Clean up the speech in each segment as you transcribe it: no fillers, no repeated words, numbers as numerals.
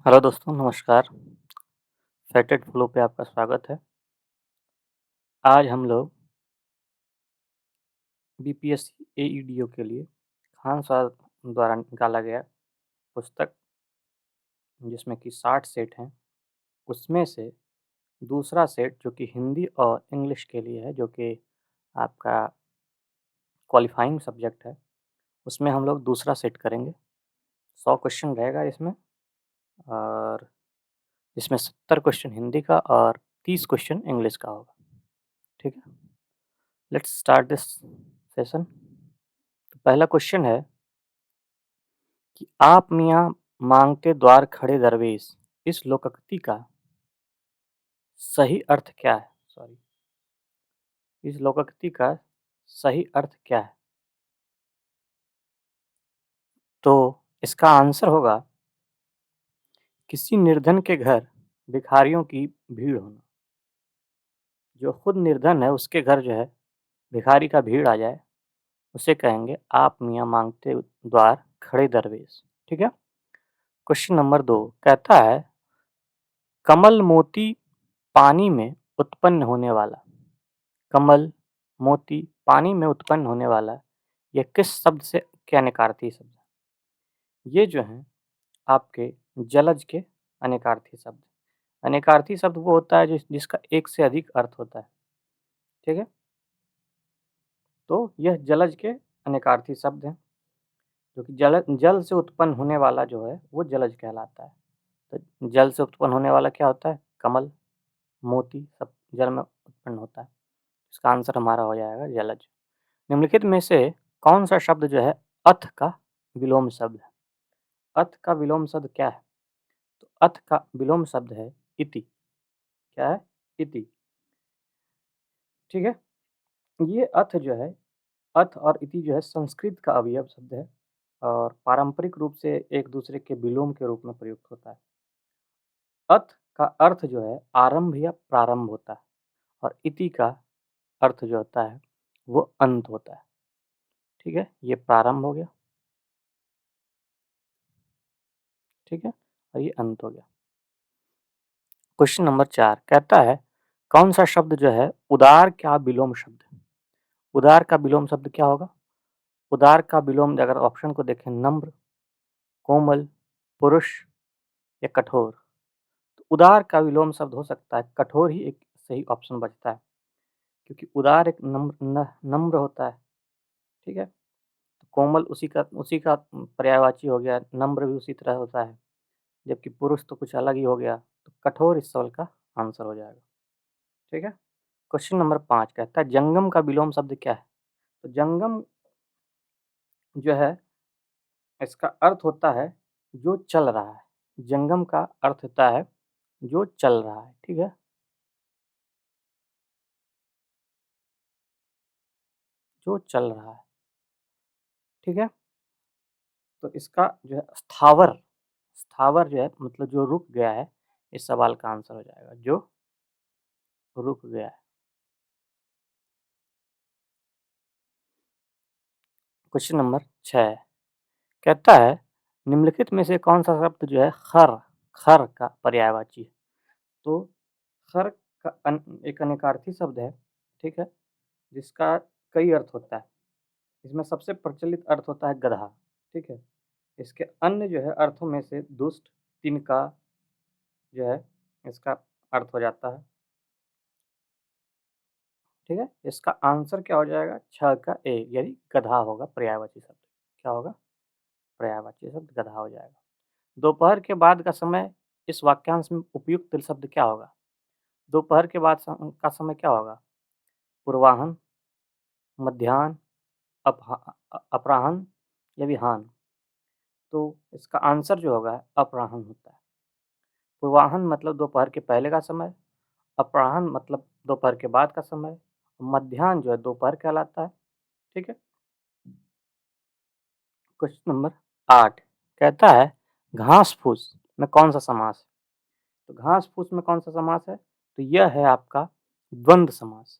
Hello दोस्तों, नमस्कार। Fetid flow पे आपका स्वागत है। आज हम लोग बीपीएससी एईडीओ के लिए खान सर द्वारा निकाला गया पुस्तक जिसमें कि 60 सेट हैं, उसमें से दूसरा सेट जो कि हिंदी और इंग्लिश के लिए है, जो कि आपका क्वालिफ़ाइंग सब्जेक्ट है, उसमें हम लोग दूसरा सेट करेंगे। 100 क्वेश्चन रहेगा इसमें और इसमें 70 क्वेश्चन हिंदी का और 30 क्वेश्चन इंग्लिश का होगा। ठीक है? Let's start this session. तो पहला क्वेश्चन है कि आप मियाँ मांगते द्वार खड़े दरवेश, इस लोकोक्ति का सही अर्थ क्या है? सॉरी, इस लोकोक्ति का सही अर्थ क्या है? तो इसका आंसर होगा किसी निर्धन के घर भिखारियों की भीड़ होना। जो खुद निर्धन है उसके घर जो है भिखारी का भीड़ आ जाए, उसे कहेंगे आप मियाँ मांगते द्वार खड़े दरवेश। ठीक है? क्वेश्चन नंबर 2 कहता है कमल मोती पानी में उत्पन्न होने वाला। कमल, मोती, पानी में उत्पन्न होने वाला, ये किस शब्द से के अनेकार्थी शब्द हैं? ये जो हैं आपके जलज के अनेकार्थी शब्द। अनेकार्थी शब्द वो होता है जिसका एक से अधिक अर्थ होता है। ठीक है? तो यह जलज के अनेकार्थी शब्द हैं, जो कि जल से उत्पन्न होने वाला जो है वो जलज कहलाता है। तो जल से उत्पन्न होने वाला क्या होता है? कमल, मोती सब जल में उत्पन्न होता है। इसका आंसर हमारा हो जाएगा जलज। निम्नलिखित में से कौन-सा शब्द जो है अथ का विलोम शब्द है? अथ का विलोम शब्द क्या है? तो अथ का विलोम शब्द है इति। क्या है? इति। ठीक है? ये अथ जो है, अथ और इति जो है संस्कृत का अवयव शब्द है और पारंपरिक रूप से एक दूसरे के विलोम के रूप में प्रयुक्त होता है। अथ का अर्थ जो है आरंभ या प्रारंभ होता है और इति का अर्थ जो होता है वो अंत होता है। ठीक है? ये प्रारंभ हो गया, ठीक है? और ये अंत हो गया। क्वेश्चन नंबर 4 कहता है कौन सा शब्द जो है उदार का विलोम शब्द है? उदार का विलोम शब्द क्या होगा? उदार का विलोम अगर ऑप्शन को देखें नम्र, कोमल, पुरुष या कठोर। तो उदार का विलोम शब्द हो सकता है कठोर ही एक सही ऑप्शन बचता है, क्योंकि उदार एक नम्र होता है। ठीक है? तो कोमल उसी का पर्यायवाची हो गया, नम्र भी उसी तरह होता है, जबकि पुरुष तो कुछ अलग ही हो गया। तो कठोर इस सवाल का आंसर हो जाएगा। ठीक है? क्वेश्चन नंबर 5 कहता है जंगम का विलोम शब्द क्या है? तो जंगम जो है इसका अर्थ होता है जो चल रहा है। जंगम का अर्थ होता है जो चल रहा है। ठीक है? जो चल रहा है। ठीक है? तो इसका जो है स्थावर, स्थावर जो है मतलब जो रुक गया है, इस सवाल का आंसर हो जाएगा जो रुक गया है। क्वेश्चन नंबर 6 कहता है निम्नलिखित में से कौन-सा शब्द जो है खर, खर का पर्यायवाची है? तो खर का एक अनेकार्थी शब्द है, ठीक है? जिसका कई अर्थ होता है। इसमें सबसे प्रचलित अर्थ होता है गधा, ठीक है? इसके अन्य जो है अर्थों में से दुष्ट, तिनका जो है इसका अर्थ हो जाता है, ठीक है? इसका आंसर क्या हो जाएगा? 6 का ए यानी गधा होगा पर्यायवाची शब्द। क्या होगा? पर्यायवाची शब्द गधा हो जाएगा। दोपहर के बाद का समय इस वाक्यांश में उपयुक्त शब्द क्या होगा? दोपहर के बाद का समय क्या होगा? पूर्वाह्न, मध्याह्न, अपराह्न या विहान? तो इसका आंसर जो होगा अपराह्न होता है। पूर्वाह्न मतलब दोपहर के पहले का समय, अपराह्न मतलब दोपहर के बाद का समय, मध्याह्न जो है दोपहर कहलाता है। ठीक है? क्वेश्चन नंबर 8 कहता है घास-फूस में कौन-सा समास है? तो घास-फूस में कौन-सा समास है? तो यह है आपका द्वंद्व समास।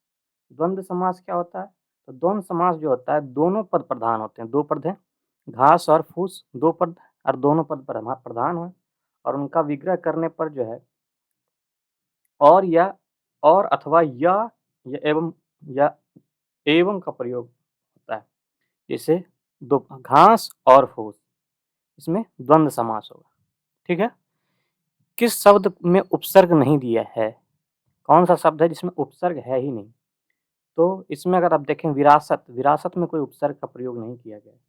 द्वंद्व समास क्या होता है? तो द्वंद्व समास जो होता है दोनों पद प्रधान होते हैं, 2 पद हैं, घास और फूस 2 पद और दोनों पद प्रधान हैं और उनका विग्रह करने पर जो है और या और अथवा या एवं या एवं का प्रयोग होता है। जैसे दो घास और फूस, इसमें द्वंद्व समास होगा। ठीक है? किस शब्द में उपसर्ग नहीं दिया है? कौन सा शब्द है जिसमें उपसर्ग है ही नहीं? तो इसमें अगर आप देखें विरासत, विरासत में कोई उपसर्ग का प्रयोग नहीं किया गया है।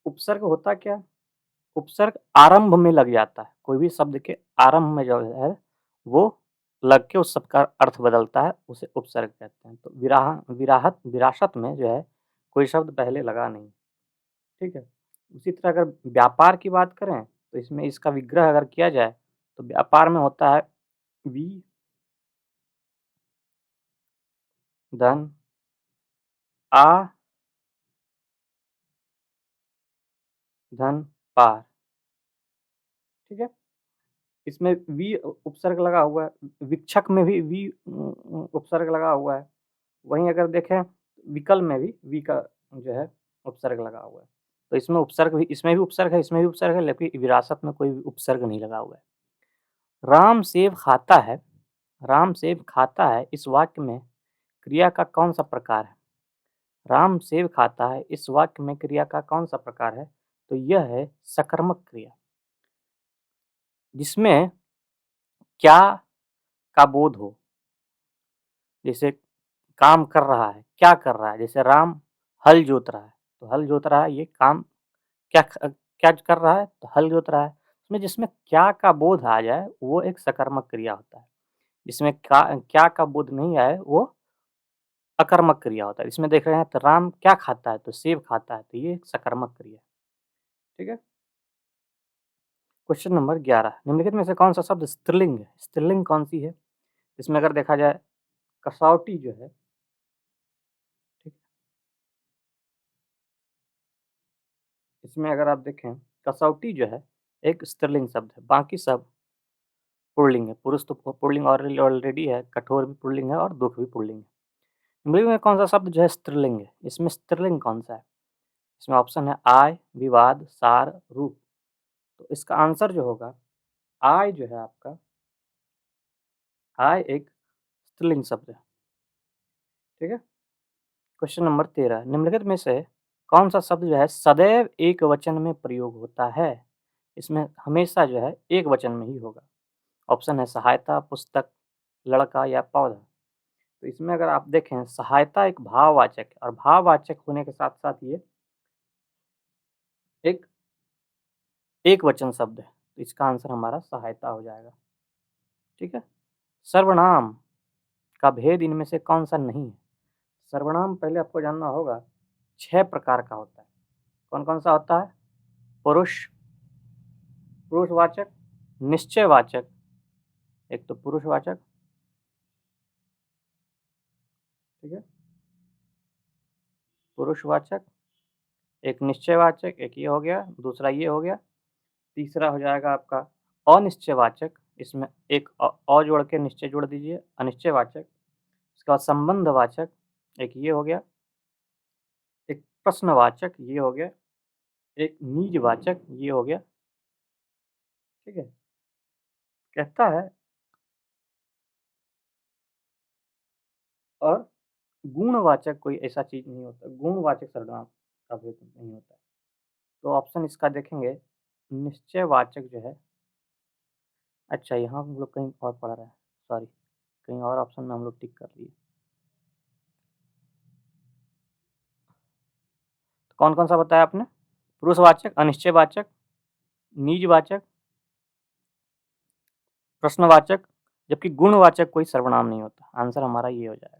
उपसर्ग होता क्या? उपसर्ग आरंभ में लग जाता है। कोई भी शब्द के आरंभ में जो है वो लग के उस शब्द का अर्थ बदलता है, उसे उपसर्ग कहते हैं। तो विरासत में जो है कोई शब्द पहले लगा नहीं। ठीक है? उसी तरह अगर व्यापार की बात करें तो इसमें इसका विग्रह अगर किया जाए तो व्यापार में होता है वि धन आ धन पार। ठीक है? इसमें वि उपसर्ग लगा हुआ है। विक्षक में भी वि उपसर्ग लगा हुआ है। वहीं अगर देखें विकल्प में भी वि का जो है उपसर्ग लगा हुआ है। तो इसमें भी उपसर्ग है, इसमें भी उपसर्ग है, लेकिन विरासत में कोई उपसर्ग नहीं लगा हुआ है। राम सेब खाता है, राम सेब खाता है, इस वाक्य में क्रिया का कौन सा प्रकार है? राम सेब खाता है, इस वाक्य में क्रिया का कौन सा प्रकार है? तो यह है सकर्मक क्रिया, जिसमें क्या का बोध हो। जैसे काम कर रहा है, क्या कर रहा है? जैसे राम हल जोत रहा है, तो हल जोत रहा है, ये काम क्या कर रहा है? तो हल जोत रहा है। उसमें जिसमें क्या का बोध आ जाए वो एक सकर्मक क्रिया होता है। जिसमें क्या का बोध नहीं आए वो अकर्मक क्रिया होता है। इसमें देख रहे हैं तो राम क्या खाता है? तो सेब खाता है, तो ये एक सकर्मक क्रिया है। ठीक है? क्वेश्चन नंबर 11, निम्नलिखित में से कौन सा शब्द स्त्रीलिंग है? स्त्रीलिंग कौन सी है? इसमें अगर देखा जाए कसौटी जो है, ठीक, इसमें अगर आप देखें कसौटी जो है एक स्त्रीलिंग शब्द है, बाकी सब पुल्लिंग है। पुरुष तो पुल्लिंग ऑलरेडी है, कठोर भी पुल्लिंग है और दुःख भी पुल्लिंग है। निम्नलिखित में कौन सा शब्द जो है स्त्रीलिंग है? इसमें स्त्रीलिंग कौन सा है? इसमें ऑप्शन है आय, विवाद, सार, रूप। तो इसका आंसर जो होगा आय जो है आपका, आय एक स्त्रीलिंग शब्द है। ठीक है? क्वेश्चन नंबर 13, निम्नलिखित में से कौन सा शब्द जो है सदैव एक वचन में प्रयोग होता है? इसमें हमेशा जो है एक वचन में ही होगा। ऑप्शन है सहायता, पुस्तक, लड़का या पौधा। तो इसमें अगर आप देखें सहायता एक भाववाचक है और भाववाचक होने के साथ-साथ ये एक एक वचन शब्द है। तो इसका आंसर हमारा सहायता हो जाएगा। ठीक है? सर्वनाम का भेद इनमें से कौन-सा नहीं है? सर्वनाम पहले आपको जानना होगा 6 प्रकार का होता है। कौन-कौन सा होता है? पुरुष, पुरुषवाचक, निश्चयवाचक, एक तो पुरुषवाचक, ठीक है? पुरुषवाचक, एक निश्चयवाचक, एक ये हो गया, दूसरा ये हो गया, तीसरा हो जाएगा आपका अनिश्चयवाचक, इसमें एक जोड़ के निश्चय जोड़ दीजिए, अनिश्चयवाचक। उसके बाद संबंधवाचक, एक ये हो गया, एक प्रश्नवाचक ये हो गया, एक निजवाचक ये हो गया, ठीक है? कहता है और गुणवाचक कोई ऐसा चीज़ नहीं होता, गुणवाचक सर्वनाम का भेद नहीं होता है। तो ऑप्शन इसका देखेंगे निश्चयवाचक जो है, अच्छा यहाँ हम लोग कहीं और पढ़ रहे हैं, सॉरी, कहीं और ऑप्शन में हम लोग टिक कर लिए। तो कौन-कौन सा बताया आपने? पुरुषवाचक, अनिश्चयवाचक, निजवाचक, प्रश्नवाचक, जबकि गुणवाचक कोई सर्वनाम नहीं होता। आंसर हमारा ये हो जाएगा।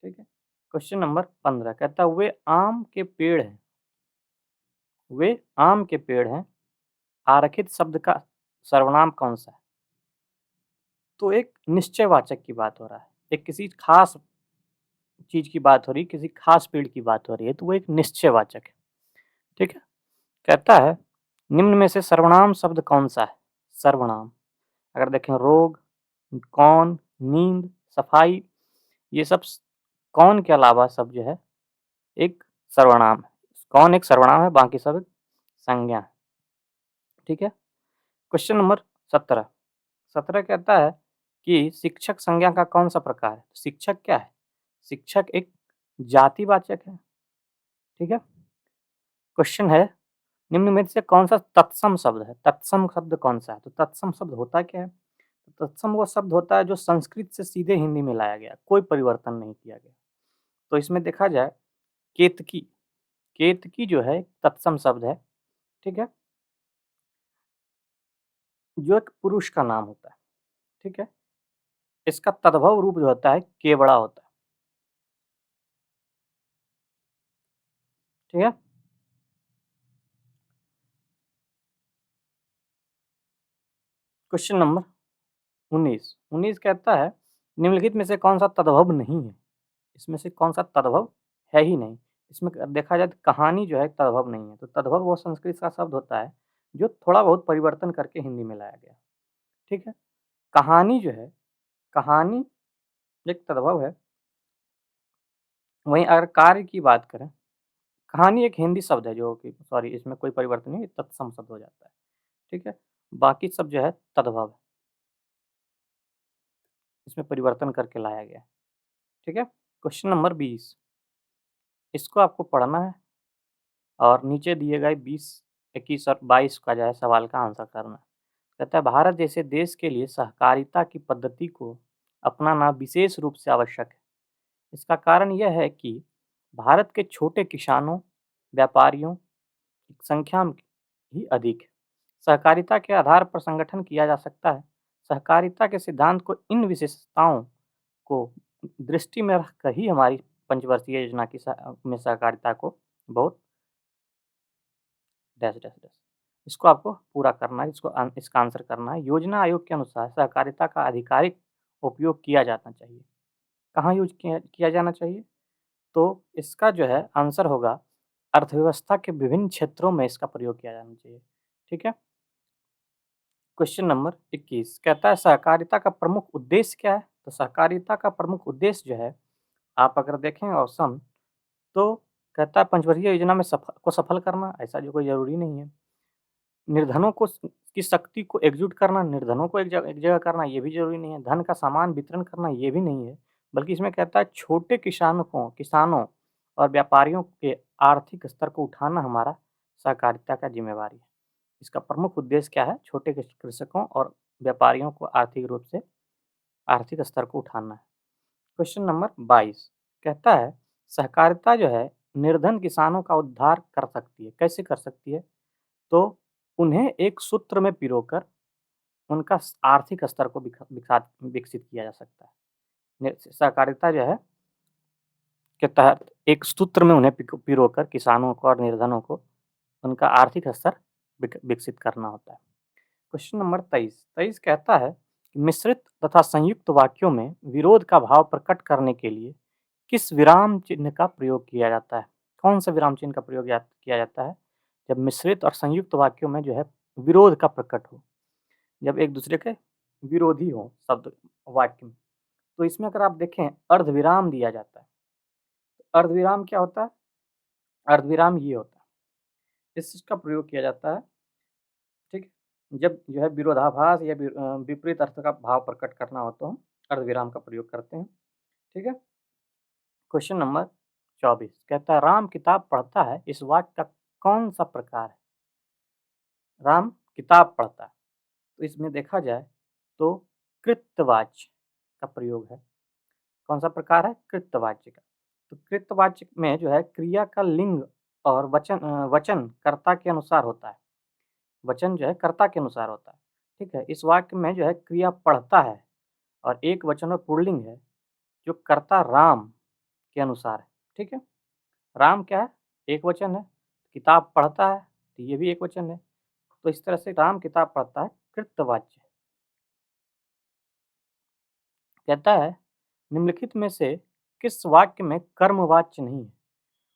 ठीक है? क्वेश्चन नंबर 15 कहता है वे आम के पेड़ हैं, आरक्षित शब्द का सर्वनाम कौन-सा है? तो एक निश्चयवाचक की बात हो रहा है। एक किसी खास चीज़ की बात हो रही है, किसी खास पेड़ की बात हो रही है, तो वो एक निश्चयवाचक है। ठीक है? कहता है निम्न में से सर्वनाम शब्द कौन-सा है? सर्वनाम। अगर देखें रोग, कौन, नींद, सफाई, ये सब कौन के अलावा सब जो है एक सर्वनाम है। कौन एक सर्वनाम है, बाकी सब संज्ञा है। ठीक है? Question number 17। 17 कहता है कि शिक्षक संज्ञा का कौन-सा प्रकार है? शिक्षक क्या है? शिक्षक एक जातिवाचक है, ठीक है? क्वेश्चन है, निम्न में से कौन-सा तत्सम शब्द है? तत्सम शब्द कौन-सा है? तो तत्सम शब्द होता क्या है? तो तत्सम वो शब्द होता है जो संस्कृत से सीधे हिंदी में लाया गया, कोई परिवर्तन नहीं किया गया। तो इसमें देखा जाए केतकी, केतकी जो है तत्सम शब्द है, ठीक है? जो एक पुरुष का नाम होता है, ठीक है? इसका तद्भव रूप जो होता है केवड़ा होता है, ठीक है? Question number 19। 19 कहता है निम्नलिखित में से कौन-सा तद्भव नहीं है? इसमें से कौन-सा तद्भव है ही नहीं? इसमें देखा जाए तो कहानी जो है तद्भव नहीं है, तो तद्भव वो संस्कृत का शब्द होता है, जो थोड़ा बहुत परिवर्तन करके हिंदी में लाया गया, ठीक है? कहानी जो है, कहानी एक तद्भव है, वहीं अगर कार्य की बात करें, कहानी एक हिंदी शब्द है जो कि सॉरी इसमें कोई परिवर्तन नहीं, तत्सम शब्द हो जाता है, ठीक है? बाकी सब जो है तद्भव है, इसमें परिवर्तन करके लाया गया है, ठीक है? Question number 20। इसको आपको पढ़ना है और नीचे दिए गए 20, 21 और 22 का जो है सवाल का आंसर करना है। कहता है भारत जैसे देश के लिए सहकारिता की पद्धति को अपनाना विशेष रूप से आवश्यक है। इसका कारण यह है कि भारत के छोटे किसानों, व्यापारियों की संख्या ही अधिक है। सहकारिता के आधार पर संगठन किया जा सकता है। सहकारिता के सिद्धांत को इन विशेषताओं को दृष्टि में रखकर ही हमारी पंचवर्षीय योजना की में सहकारिता को बहुत डैश डैश डैश इसको आपको पूरा करना है, इसका आंसर करना है। योजना आयोग के अनुसार सहकारिता का आधिकारिक उपयोग किया जाना चाहिए। कहाँ यूज़ किया जाना चाहिए? तो इसका जो है आंसर होगा अर्थव्यवस्था के विभिन्न क्षेत्रों में इसका प्रयोग किया जाना चाहिए। ठीक है? क्वेश्चन नंबर 21 कहता है सहकारिता का प्रमुख उद्देश्य क्या है? तो सहकारिता का प्रमुख उद्देश्य जो है, आप अगर देखें ऑप्शन, तो कहता है पंचवर्षीय योजना में सफल करना, ऐसा जो कोई ज़रूरी नहीं है। निर्धनों को की शक्ति को एकजुट करना, निर्धनों को एक जगह करना, ये भी ज़रूरी नहीं है। धन का समान वितरण करना, ये भी नहीं है। बल्कि इसमें कहता है छोटे किसानों और व्यापारियों के आर्थिक स्तर को उठाना हमारा सहकारिता का ज़िम्मेवारी है। इसका प्रमुख उद्देश्य क्या है? छोटे कृषकों और व्यापारियों को आर्थिक रूप से आर्थिक स्तर को उठाना है। क्वेश्चन नंबर 22 कहता है सहकारिता जो है निर्धन किसानों का उद्धार कर सकती है। कैसे कर सकती है? तो उन्हें एक सूत्र में पिरोकर उनका आर्थिक स्तर को विकसित किया जा सकता है। सहकारिता जो है के तहत एक सूत्र में उन्हें पिरोकर किसानों को और निर्धनों को उनका आर्थिक स्तर विकसित करना होता है। Question number 23। 23 कहता है कि मिश्रित तथा संयुक्त वाक्यों में विरोध का भाव प्रकट करने के लिए किस विराम चिन्ह का प्रयोग किया जाता है? कौन सा विराम चिन्ह का प्रयोग किया जाता है? जब मिश्रित और संयुक्त वाक्यों में जो है विरोध का प्रकट हो, जब एक दूसरे के विरोधी हो शब्द वाक्य में, तो इसमें अगर आप देखें अर्धविराम दिया जाता है। तो अर्धविराम क्या होता है? अर्धविराम ये होता है, इस चीज़ का प्रयोग किया जाता है, ठीक है? जब जो है विरोधाभास या विपरीत अर्थ का भाव प्रकट करना हो तो हम अर्धविराम का प्रयोग करते हैं, ठीक है? क्वेश्चन नंबर 24 कहता है राम किताब पढ़ता है, इस वाक्य का कौन-सा प्रकार है? राम किताब पढ़ता है, तो इसमें देखा जाए तो कृतवाच्य का प्रयोग है। कौन-सा प्रकार है? कृतवाच्य का। तो कृतवाच्य में जो है क्रिया का लिंग और वचन कर्ता के अनुसार होता है। वचन जो है कर्ता के अनुसार होता है, ठीक है? इस वाक्य में जो है क्रिया पढ़ता है और एक वचन में पुल्लिंग है, जो कर्ता राम के अनुसार है, ठीक है? राम क्या है? एक वचन है। किताब पढ़ता है, तो ये भी एक वचन है। तो इस तरह से राम किताब पढ़ता है, कृतवाच्य। कहता है निम्नलिखित में से किस वाक्य में कर्मवाच्य नहीं है?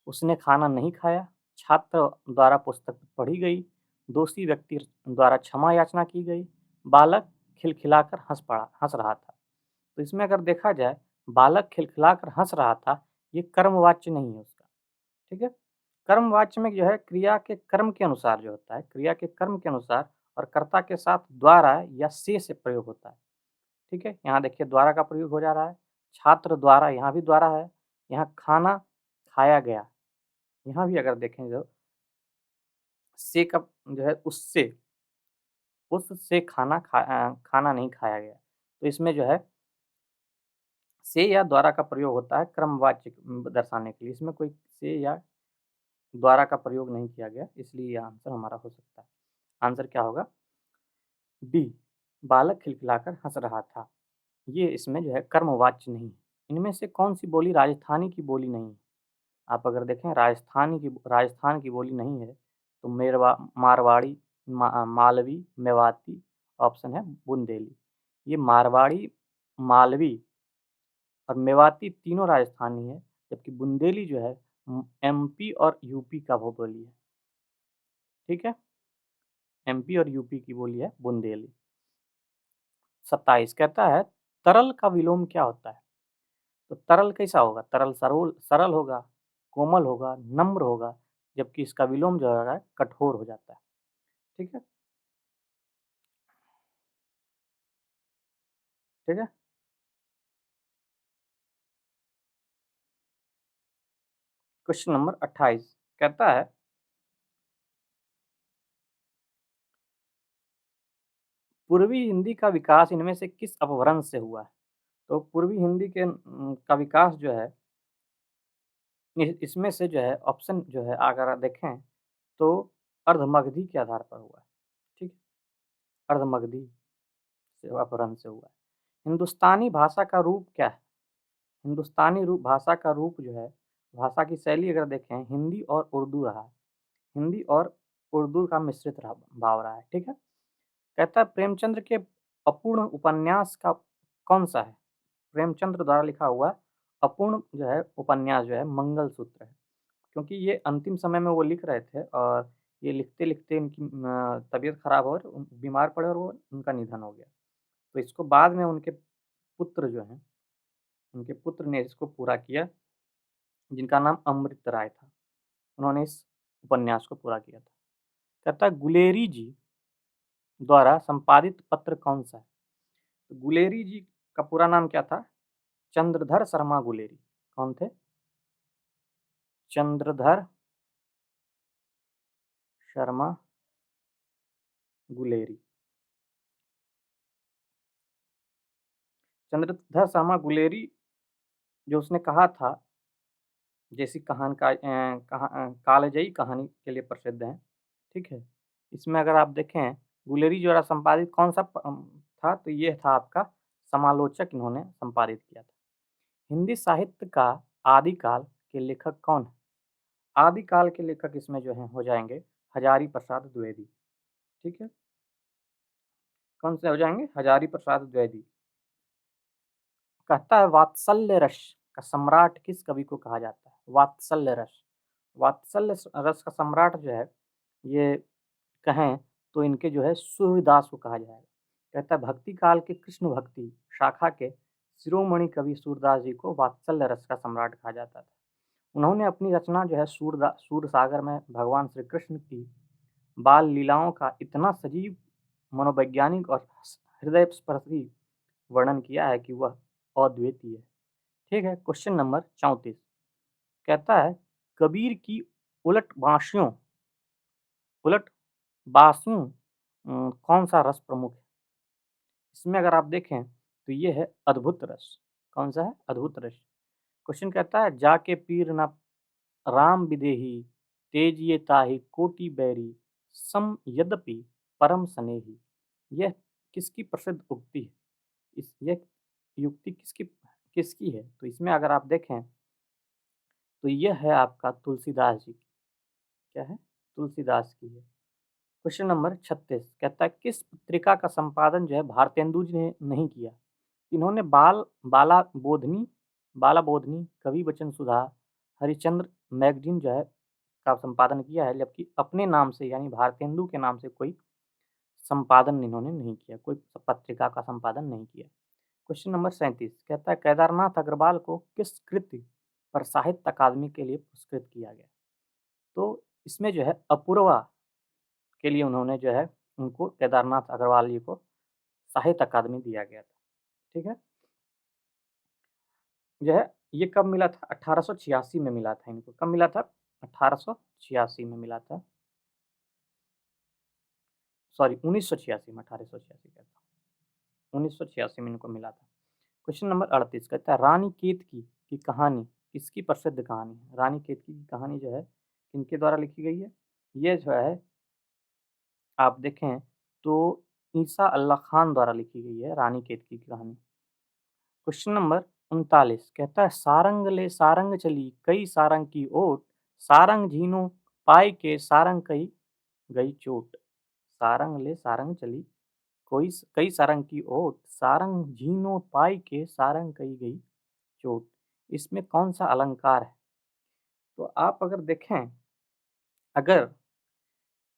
उसने खाना नहीं खाया, छात्र द्वारा पुस्तक पढ़ी गई, दोषी व्यक्ति द्वारा क्षमा याचना की गई, बालक खिलखिलाकर हँस रहा था। तो इसमें अगर देखा जाए बालक खिलखिलाकर हँस रहा था, ये कर्मवाच्य नहीं है उसका, ठीक है? कर्मवाच्य में जो है क्रिया के कर्म के अनुसार जो होता है, क्रिया के कर्म के अनुसार और कर्ता के साथ द्वारा या से प्रयोग होता है। ठीक है, यहाँ देखिए द्वारा का प्रयोग हो जा रहा है, छात्र द्वारा, यहाँ भी द्वारा है, यहाँ खाना खाया गया, यहाँ भी अगर देखें जो से का जो है उससे खाना नहीं खाया गया। तो इसमें जो है से या द्वारा का प्रयोग होता है क्रमवाचक दर्शाने के लिए। इसमें कोई से या द्वारा का प्रयोग नहीं किया गया, इसलिए यह आंसर हमारा हो सकता है। आंसर क्या होगा? डी, बालक खिलखिलाकर हँस रहा था। ये इसमें जो है कर्मवाच्य नहीं है। इनमें से कौन-सी बोली राजस्थानी की बोली नहीं है? आप अगर देखें राजस्थान की बोली नहीं है, तो मारवाड़ी, मालवी, मेवाती, ऑप्शन है बुंदेली। ये मारवाड़ी, मालवी और मेवाती तीनों राजस्थानी है, जबकि बुंदेली जो है एमपी और यूपी का वो बोली है। ठीक है? एमपी और यूपी की बोली है बुंदेली। 27 कहता है तरल का विलोम क्या होता है? तो तरल कैसा होगा? तरल सरल होगा, कोमल होगा, नम्र होगा, जबकि इसका विलोम जो है कठोर हो जाता है। ठीक है? ठीक है? क्वेश्चन नंबर 28 कहता है पूर्वी हिंदी का विकास इनमें से किस अपभ्रंश से हुआ है? तो पूर्वी हिंदी का विकास जो है इसमें से जो है ऑप्शन जो है अगर आप देखें तो अर्धमगधी के आधार पर हुआ है। ठीक है? अर्धमगधी से अपभ्रंश से हुआ है। हिंदुस्तानी भाषा का रूप क्या है? हिंदुस्तानी रूप भाषा का रूप जो है, भाषा की शैली अगर देखें हिंदी और उर्दू रहा है। हिंदी और उर्दू का मिश्रित भाव रहा है। ठीक है? कहता है प्रेमचंद्र के अपूर्ण उपन्यास का कौन-सा है? प्रेमचंद्र द्वारा लिखा हुआ अपूर्ण जो है उपन्यास जो है मंगलसूत्र है। क्योंकि ये अंतिम समय में वो लिख रहे थे और ये लिखते-लिखते इनकी तबीयत खराब हो और बीमार पड़े और वो उनका निधन हो गया। तो इसको बाद में उनके पुत्र जो हैं, उनके पुत्र ने इसको पूरा किया, जिनका नाम अमृत राय था। उन्होंने इस उपन्यास को पूरा किया था। कहता है गुलेरी जी द्वारा संपादित पत्र कौन-सा है? तो गुलेरी जी का पूरा नाम क्या था? चंद्रधर शर्मा गुलेरी। कौन थे? चंद्रधर शर्मा गुलेरी। चंद्रधर शर्मा गुलेरी जो उसने कहा था जैसी कालजयी कहानी के लिए प्रसिद्ध हैं। ठीक है? इसमें अगर आप देखें गुलेरी द्वारा संपादित कौन-सा था तो ये था आपका समालोचक इन्होंने संपादित किया था। हिंदी साहित्य का आदिकाल के लेखक कौन है? आदिकाल के लेखक इसमें जो हैं हो जाएँगे हजारी प्रसाद द्विवेदी। ठीक है? कौन से हो जाएँगे? हजारी प्रसाद द्विवेदी। कहता है वात्सल्य रस का सम्राट किस कवि को कहा जाता है? वात्सल्य रस। वात्सल्य रस का सम्राट जो है ये कहें तो इनके जो है सूरदास को कहा जाएगा। कहता है भक्ति काल के कृष्ण भक्ति शाखा के शिरोमणि कवि सूरदास जी को वात्सल्य रस का सम्राट कहा जाता था। उन्होंने अपनी रचना जो है सूरसागर में भगवान श्री कृष्ण की बाल लीलाओं का इतना सजीव, मनोवैज्ञानिक और हृदयस्पर्शी वर्णन किया है कि वह अद्वितीय है। ठीक है? क्वेश्चन नंबर 34 कहता है कबीर की उलट बाँसियों उलट बाँसुं कौन-सा रस प्रमुख है? इसमें अगर आप देखें तो ये है अद्भुत रस। कौन-सा है? अद्भुत रस। क्वेश्चन कहता है जाके पीर न राम विदेही, तेजिए ताहि कोटि बैरी, सम यद्यपि परम स्नेही। यह किसकी प्रसिद्ध उक्ति है? यह युक्ति किसकी किसकी है? तो इसमें अगर आप देखें तो यह है आपका तुलसीदास जी की। क्या है? तुलसीदास की है। क्वेश्चन नंबर 36 कहता है किस पत्रिका का संपादन जो है भारतेंदु जी ने नहीं किया? इन्होंने बाला बोधनी बाला बोधनी, कवि वचन सुधा, हरिश्चंद्र मैगजीन जो है का संपादन किया है, जबकि अपने नाम से यानी भारतेंदु के नाम से कोई संपादन इन्होंने नहीं किया, कोई पत्रिका का संपादन नहीं किया। क्वेश्चन नंबर 37 कहता है केदारनाथ अग्रवाल को किस कृति पर साहित्य अकादमी के लिए पुरस्कृत किया गया? तो इसमें जो है अपूर्वा के लिए उन्होंने जो है उनको केदारनाथ अग्रवाल जी को साहित्य अकादमी दिया गया था। ठीक है? जो है ये कब मिला था? 1886 में मिला था इनको। कब मिला था? 1886 में मिला था। सॉरी 1986 में, 1886 कहता हूँ। 1986 में इनको मिला था। क्वेश्चन नंबर 38 कहता है रानी केतकी की कहानी किसकी प्रसिद्ध कहानी है? रानी केतकी की कहानी जो है किनके द्वारा लिखी गई है? ये जो है आप देखें तो ईसा अल्लाह खान द्वारा लिखी गई है रानी केतकी की कहानी। क्वेश्चन नंबर 39 कहता है सारंग ले सारंग चली कई सारंग की ओट, सारंग झीनो पाई के सारंग कई गई चोट। सारंग ले सारंग चली कोई कई सारंग की ओट, सारंग झीनो पाई के सारंग कई गई चोट। इसमें कौन सा अलंकार है? तो आप अगर देखें, अगर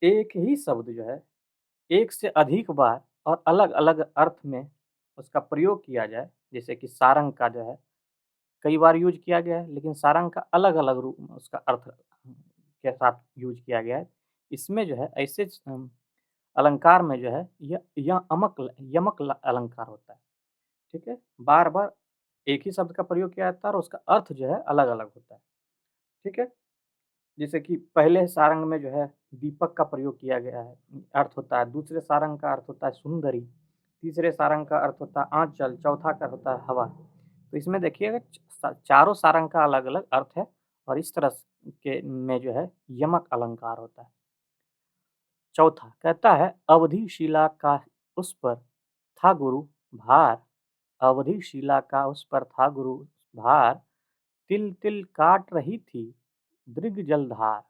एक ही शब्द जो है एक से अधिक बार और अलग-अलग अर्थ में उसका प्रयोग किया जाए, जैसे कि सारंग का जो है कई बार यूज़ किया गया है, लेकिन सारंग का अलग-अलग रूप में उसका अर्थ के साथ यूज़ किया गया है। इसमें जो है ऐसे अलंकार में जो है य यमक अलंकार होता है। ठीक है? बार-बार एक ही शब्द का प्रयोग किया जाता है और उसका अर्थ जो है अलग-अलग होता है। ठीक है? जैसे कि पहले सारंग में जो है दीपक का प्रयोग किया गया है, अर्थ होता है। दूसरे सारंग का अर्थ होता है सुंदरी, तीसरे सारंग का अर्थ होता है आँचल, चौथा का होता है हवा। तो इसमें देखिएगा चारों सारंग का अलग-अलग अर्थ है और इस तरह के में जो है यमक अलंकार होता है। चौथा कहता है अवधि शिला का उस पर था गुरु भार, अवधि शिला का उस पर था गुरु भार, तिल-तिल काट रही थी दृग जलधार।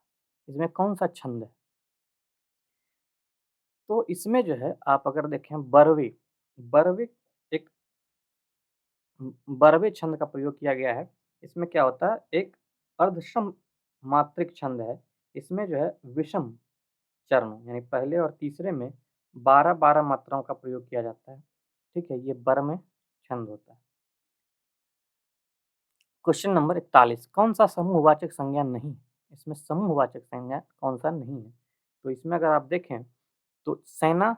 इसमें कौन-सा छंद है? तो इसमें जो है आप अगर देखें बरवे, बरवे एक बरवे छंद का प्रयोग किया गया है। इसमें क्या होता है एक अर्धसम मात्रिक छंद है। इसमें जो है विषम चरण यानी पहले और तीसरे में 12-12 मात्राओं का प्रयोग किया जाता है। ठीक है? ये बर में छंद होता है। क्वेश्चन नंबर 41 कौन-सा समूहवाचक संज्ञा नहीं है? इसमें समूहवाचक संज्ञा कौन-सा नहीं है? तो इसमें अगर आप देखें तो सेना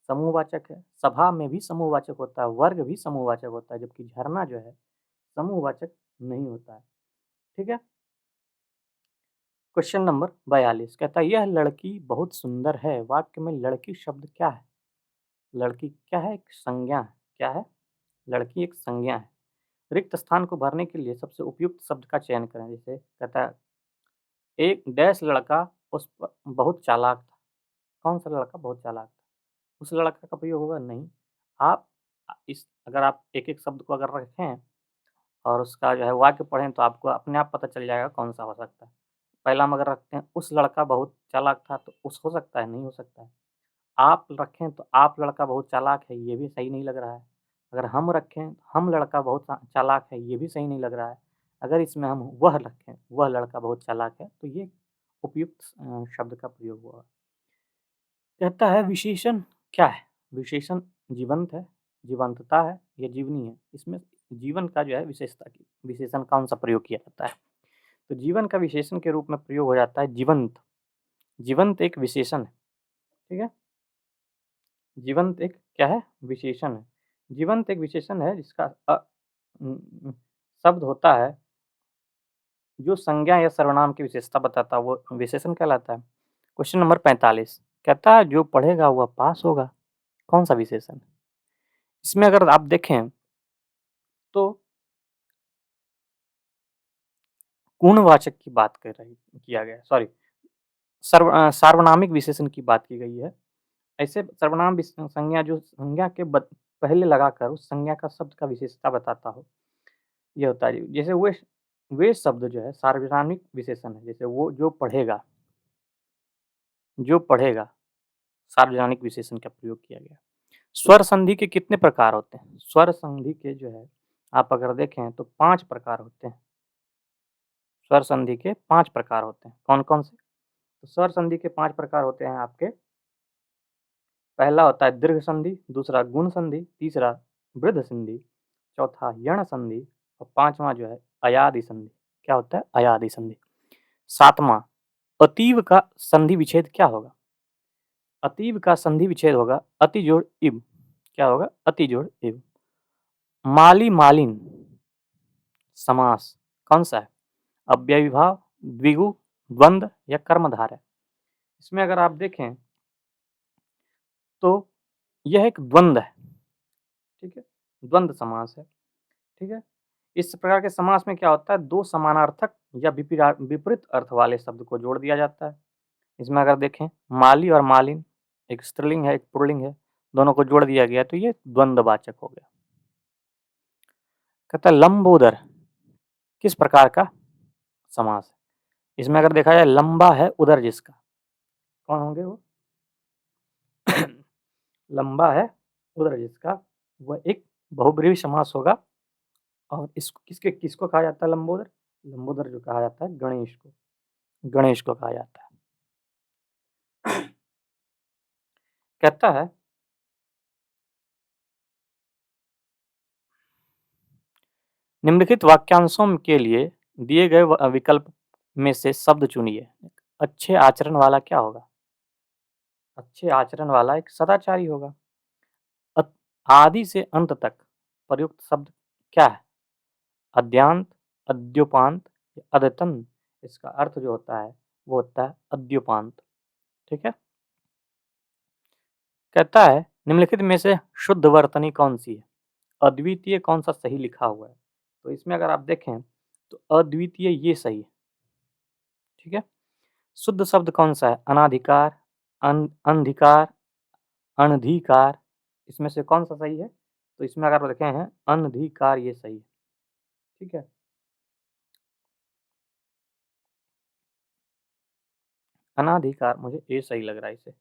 समूहवाचक है, सभा में भी समूहवाचक होता है, वर्ग भी समूहवाचक होता है, जबकि झरना जो है समूहवाचक नहीं होता है। ठीक है? क्वेश्चन नंबर 42 कहता है यह लड़की बहुत सुंदर है। वाक्य में लड़की शब्द क्या है? लड़की क्या है? एक संज्ञा है। क्या है? लड़की एक संज्ञा है। रिक्त स्थान को भरने के लिए सबसे उपयुक्त शब्द का चयन करें। जैसे कहता है एक डैश लड़का उस प बहुत चालाक था। कौन-सा लड़का बहुत चालाक था? उस लड़का का प्रयोग होगा? नहीं। आप इस अगर आप एक-एक शब्द को अगर रखें और उसका जो है वाक्य पढ़ें तो आपको अपने आप पता चल जाएगा कौन-सा हो सकता है। पहला हम अगर रखते हैं उस लड़का बहुत चालाक था तो उस हो सकता है, नहीं हो सकता है। आप रखें तो आप लड़का बहुत चालाक है, ये भी सही नहीं लग रहा है। अगर हम रखें, हम लड़का बहुत चालाक है, ये भी सही नहीं लग रहा है। अगर इसमें हम वह रखें, वह लड़का बहुत चालाक है, तो ये उपयुक्त शब्द का प्रयोग हुआ। कहता है विशेषण क्या है? विशेषण जीवंत है, जीवंतता है या जीवनी है? इसमें जीवन का जो है विशेषता की विशेषण कौन-सा प्रयोग किया जाता है? तो जीवन का विशेषण के रूप में प्रयोग हो जाता है जीवंत। जीवंत एक विशेषण है, ठीक है? जीवंत एक क्या है? विशेषण है। जीवंत एक विशेषण है जिसका उम उम, शब्द होता है जो संज्ञा या सर्वनाम की विशेषता बताता है वो विशेषण कहलाता है। क्वेश्चन नंबर 45 कहता है जो पढ़ेगा वह पास होगा। कौन-सा विशेषण है? इसमें अगर आप देखें तो गुणवाचक की बात कर रही किया गया है सॉरी सार्वनामिक विशेषण की बात की गई है। ऐसे सर्वनाम संज्ञा जो संज्ञा के पहले लगाकर उस संज्ञा का शब्द का विशेषता बताता हो, ये होता है। जैसे वे शब्द जो है सार्वनामिक विशेषण है, जैसे वो जो पढ़ेगा, सार्वजनिक विशेषण का प्रयोग किया गया। स्वर संधि के कितने प्रकार होते हैं? स्वर संधि के जो है आप अगर देखें तो 5 प्रकार होते हैं। स्वर संधि के 5 प्रकार होते हैं। कौन-कौन से? तो स्वर संधि के 5 प्रकार होते हैं आपके पहला होता है दीर्घ संधि, दूसरा गुण संधि, तीसरा वृद्ध संधि, चौथा यण संधि और 5वां जो है अयादि संधि। क्या होता है? अयादि संधि। 7वां अतीव का संधि विच्छेद क्या होगा? अतीब का संधि विच्छेद होगा अति जोड़ इब। क्या होगा? अति जोड़ इब। माली मालिन समास कौन सा है? अव्ययीभाव, द्विगु, द्वंद्व या कर्मधारय। इसमें अगर आप देखें तो यह एक द्वंद्व है। ठीक है, द्वंद्व समास है। ठीक है, इस प्रकार के समास में क्या होता है? दो समानार्थक या विपरीत अर्थ वाले शब्द को जोड़ दिया जाता है। इसमें अगर देखें माली और मालिन, एक स्त्रीलिंग है एक पुल्लिंग है, दोनों को जोड़ दिया गया तो ये द्वंद्ववाचक हो गया। कहता है लंबोदर किस प्रकार का समास है? इसमें अगर देखा जाए लंबा है उदर जिसका, कौन होंगे वो? लंबा है उदर जिसका, वह एक बहुब्रीहि समास होगा। और इसको किसको कहा जाता है लंबोदर? लंबोदर जो कहा जाता है गणेश को, गणेश को कहा जाता है। कहता है निम्नलिखित वाक्यांशों के लिए दिए गए विकल्प में से शब्द चुनिए। अच्छे आचरण वाला क्या होगा? अच्छे आचरण वाला एक सदाचारी होगा। आदि से अंत तक प्रयुक्त शब्द क्या है? अद्यांत, अद्योपांत, अद्यतन। इसका अर्थ जो होता है वो होता है अद्योपांत। ठीक है, कहता है निम्नलिखित में से शुद्ध वर्तनी कौन सी है? अद्वितीय कौन सा सही लिखा हुआ है? तो इसमें अगर आप देखें तो अद्वितीय ये सही है। ठीक है, शुद्ध शब्द कौन सा है? अनाधिकार, अंधिकार, अनधिकार। इसमें से कौन सा सही है? तो इसमें अगर आप देखें हैं अनधिकार ये सही है। ठीक है, अनाधिकार मुझे ये सही लग रहा है इसे,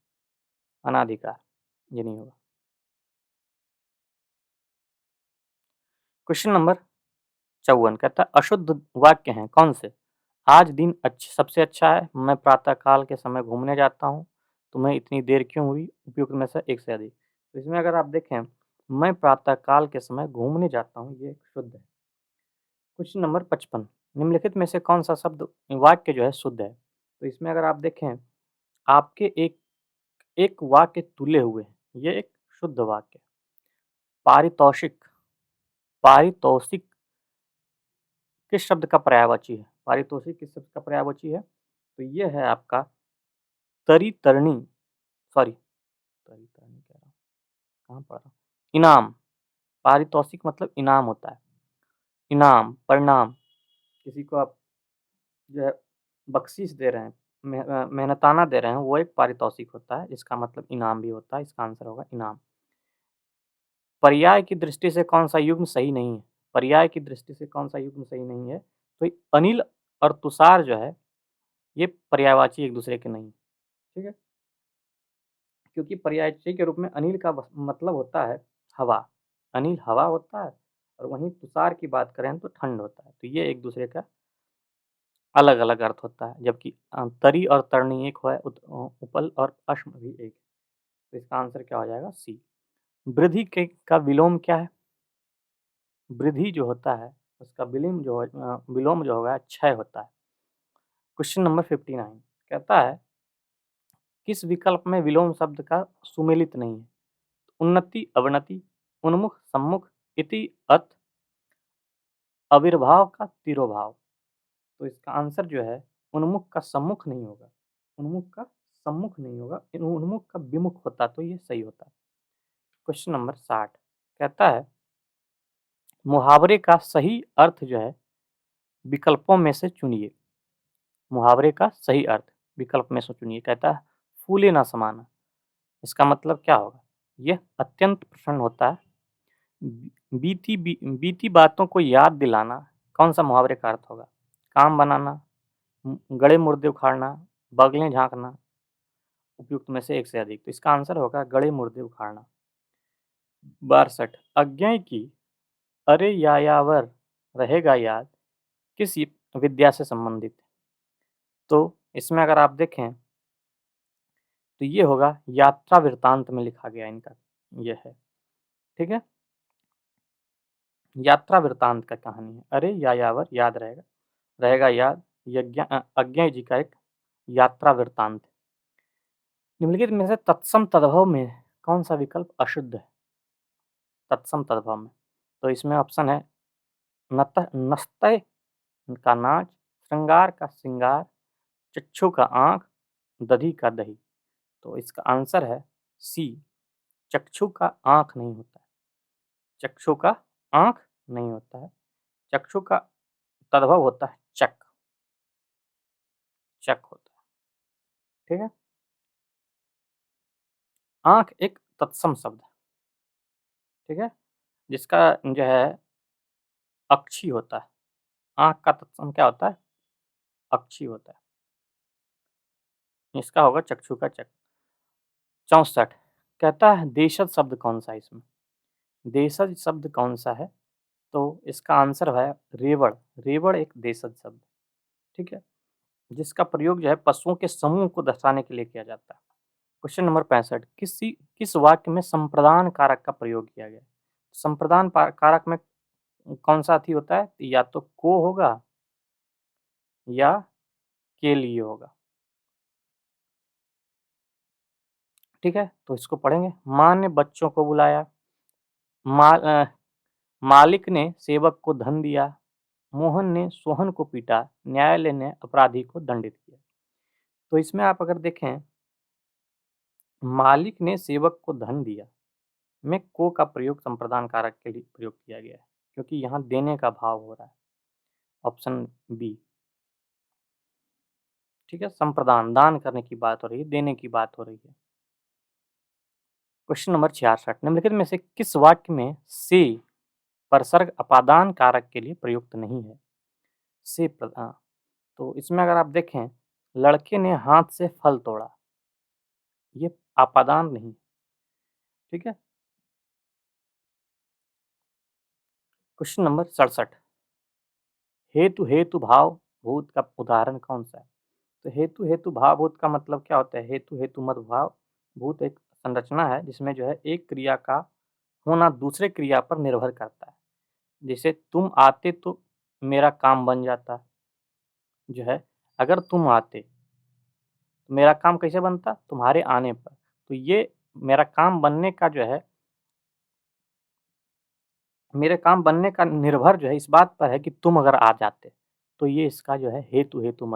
अनाधिकार ये नहीं होगा। क्वेश्चन नंबर 54 कहता है अशुद्ध वाक्य हैं कौन से? आज दिन सबसे अच्छा है, मैं प्रातः काल के समय घूमने जाता हूँ, तुम्हें इतनी देर क्यों हुई? उपयुक्त में से एक से अधिक। तो इसमें अगर आप देखें मैं प्रातः काल के समय घूमने जाता हूँ ये शुद्ध है। क्वेश्चन नंबर 55 निम्नलिखित में से कौन सा शब्द वाक्य जो है शुद्ध है? तो इसमें अगर आप देखें आपके एक एक वाक्य तुले हुए हैं, ये एक शुद्ध वाक्य। पारितोषिक, पारितोषिक किस शब्द का पर्यायवाची है? पारितोषिक किस शब्द का पर्यायवाची है? तो ये है आपका तरी-तरणी, सॉरी तरी-तरणी कह रहा हूँ, कहाँ पढ़ रहा हूँ? इनाम। पारितोषिक मतलब इनाम होता है। इनाम, परिणाम, किसी को आप जो है बख्शीश दे रहे हैं, मेहनताना दे रहे हैं, वो एक पारितोषिक होता है, इसका मतलब इनाम भी होता है, इसका आंसर होगा इनाम। पर्याय की दृष्टि से कौन-सा युग्म सही नहीं है? पर्याय की दृष्टि से कौन-सा युग्म सही नहीं है? तो अनिल और तुषार जो है, ये पर्यायवाची एक-दूसरे के नहीं हैं, ठीक है? क्योंकि पर्यायवाची के रूप में अनिल का मतलब होता है हवा, अनिल हवा होता है और वहीं तुषार की बात करें तो ठंड होता है, तो ये एक-दूसरे का अलग-अलग अर्थ होता है, जबकि तरी और तरनी एक है, उपल और अश्म भी एक है, तो इसका आंसर क्या हो जाएगा? सी। वृद्धि के का विलोम क्या है? वृद्धि जो होता है उसका विलोम जो होगा क्षय होता है। क्वेश्चन नंबर 59 कहता है किस विकल्प में विलोम शब्द का सुमेलित नहीं है? उन्नति, अवनति, उन्मुख, सम्मुख, इति, अत, आविर्भाव का तिरोभाव। तो इसका आंसर जो है उन्मुख का सम्मुख नहीं होगा, उन्मुख का सम्मुख नहीं होगा, उन्मुख का विमुख होता तो ये सही होता। क्वेश्चन नंबर 60 कहता है मुहावरे का सही अर्थ जो है विकल्पों में से चुनिए। मुहावरे का सही अर्थ विकल्प में से चुनिए। कहता है फूले ना समाना, इसका मतलब क्या होगा? यह अत्यंत प्रसन्न होता है। बीती बातों को याद दिलाना, कौन सा मुहावरे का अर्थ होगा? काम बनाना, गड़े मुर्दे उखाड़ना, बगलें झाँकना, उपयुक्त में से एक से अधिक। तो इसका आंसर होगा गड़े मुर्दे उखाड़ना। 62 अज्ञेय की अरे यायावर रहेगा याद किस विद्या से संबंधित है? तो इसमें अगर आप देखें तो ये होगा यात्रा वृत्तांत में लिखा गया इनका, ये है। ठीक है, यात्रा वृत्तांत का कहानी है। अरे यायावर याद रहेगा, रहेगा याद, अज्ञेय जी का एक यात्रा वृत्तांत है। निम्नलिखित में से तत्सम तद्भव में कौन सा विकल्प अशुद्ध है? तत्सम तद्भव में, तो इसमें ऑप्शन है नस्तय का नाच, श्रृंगार का श्रृंगार, चक्षु का आँख, दधी का दही। तो इसका आंसर है सी, चक्षु का आँख नहीं होता है। चक्षु का आँख नहीं होता है, चक्षु का तद्भव होता है चक, चक होता है। ठीक है, आँख एक तत्सम शब्द है, ठीक है, जिसका जो है अक्षी होता है। आँख का तत्सम क्या होता है? अक्षी होता है। इसका होगा चक्षु का चक। 64 कहता है देशज शब्द कौन सा है इसमें? देशज शब्द कौन सा है? तो इसका आंसर है रेवड़। रेवड़ एक देशज शब्द, ठीक है, जिसका प्रयोग जो है पशुओं के समूह को दर्शाने के लिए किया जाता है। क्वेश्चन नंबर 65 किस वाक्य में संप्रदान कारक का प्रयोग किया गया है? संप्रदान कारक में कौन सा अति होता है? या तो को होगा या के लिए होगा। ठीक है, तो इसको पढ़ेंगे। माँ ने बच्चों को बुलाया, मालिक ने सेवक को धन दिया, मोहन ने सोहन को पीटा, न्यायालय ने अपराधी को दंडित किया। तो इसमें आप अगर देखें, मालिक ने सेवक को धन दिया में को का प्रयोग संप्रदान कारक के लिए प्रयोग किया गया है, क्योंकि यहाँ देने का भाव हो रहा है। ऑप्शन बी, ठीक है, संप्रदान दान करने की बात हो रही है, देने की बात हो रही है। क्वेश्चन नंबर 66 निम्नलिखित में से किस वाक्य में से परसर्ग अपादान कारक के लिए प्रयुक्त नहीं है? से तो इसमें अगर आप देखें, लड़के ने हाथ से फल तोड़ा, ये आपादान नहीं, ठीक है। क्वेश्चन नंबर 67 हेतु हेतु भाव भूत का उदाहरण कौन सा है? तो हेतु हेतु भाव भूत का मतलब क्या होता है? हेतु हेतु मत भाव भूत एक संरचना है जिसमें जो है एक क्रिया का होना दूसरे क्रिया पर निर्भर करता है। जैसे तुम आते तो मेरा काम बन जाता, जो है अगर तुम आते तो मेरा काम कैसे बनता? तुम्हारे आने पर। तो ये मेरा काम बनने का जो है, मेरे काम बनने का निर्भर जो है इस बात पर है कि तुम अगर आ जाते, तो ये इसका जो है हेतु हेतु